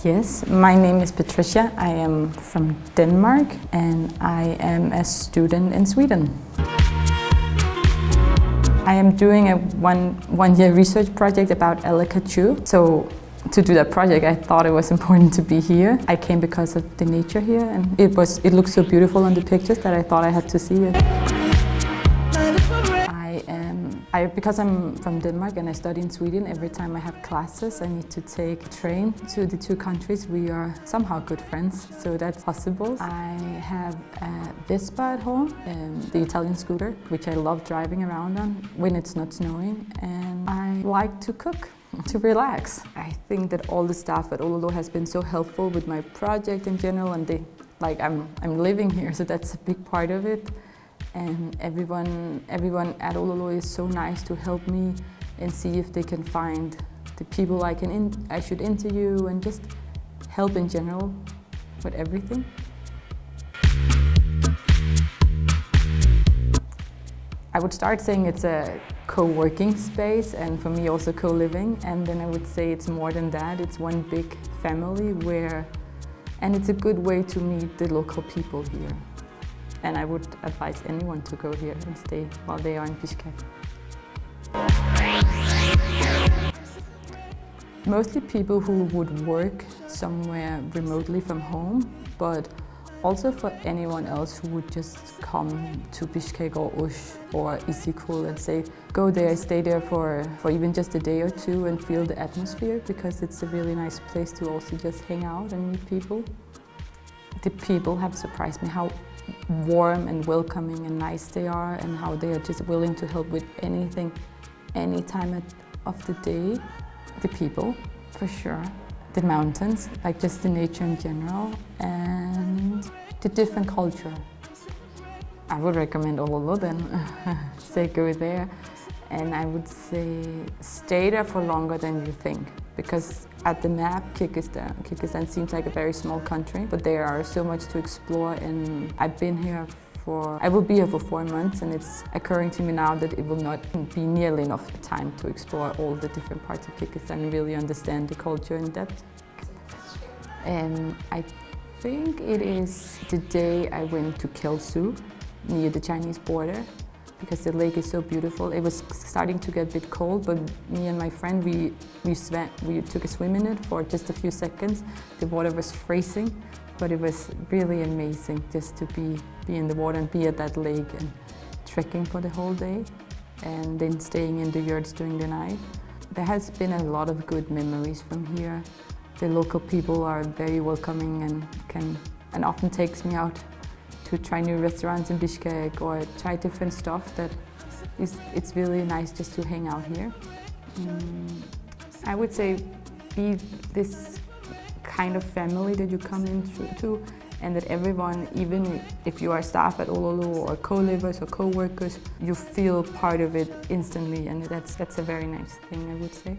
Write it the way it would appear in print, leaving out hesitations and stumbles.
Yes, my name is Petricia. I am from Denmark and I am a student in Sweden. I am doing a one-year research project about Kachuu. So to do that project, I thought it was important to be here. I came because of the nature here, and it looks so beautiful on the pictures that I thought I had to see it. Because I'm from Denmark and I study in Sweden, every time I have classes I need to take a train to the two countries. We are somehow good friends, so that's possible. I have a Vespa at home, the Italian scooter, which I love driving around on when it's not snowing, and I like to cook to relax. I think that all the staff at Ololo has been so helpful with my project in general, and I'm living here, so that's a big part of it. And everyone at Ololo is so nice to help me and see if they can find the people I should interview and just help in general with everything. I would start saying it's a co-working space, and for me also co-living, and then I would say it's more than that. It's one big family and it's a good way to meet the local people here. And I would advise anyone to go here and stay while they are in Bishkek. Mostly people who would work somewhere remotely from home, but also for anyone else who would just come to Bishkek or Ush or Isikul and say, go there, stay there for even just a day or two and feel the atmosphere, because it's a really nice place to also just hang out and meet people. The people have surprised me how warm and welcoming and nice they are, and how they are just willing to help with anything, any time of the day. The people, for sure. The mountains, like just the nature in general, and the different culture. I would recommend Ololo then, say go there. And I would say stay there for longer than you think, because at the map, Kyrgyzstan seems like a very small country, but there are so much to explore, and I will be here for 4 months, and it's occurring to me now that it will not be nearly enough time to explore all the different parts of Kyrgyzstan and really understand the culture in depth. And I think it is the day I went to Kachuu, near the Chinese border, because the lake is so beautiful. It was starting to get a bit cold, but me and my friend, we took a swim in it for just a few seconds. The water was freezing, but it was really amazing just to be in the water and be at that lake and trekking for the whole day, and then staying in the yurts during the night. There has been a lot of good memories from here. The local people are very welcoming and often takes me out to try new restaurants in Bishkek or try different stuff. It's really nice just to hang out here. I would say be this kind of family that you come into, and that everyone, even if you are staff at Ololo or co-livers or co-workers, you feel part of it instantly, and that's a very nice thing, I would say.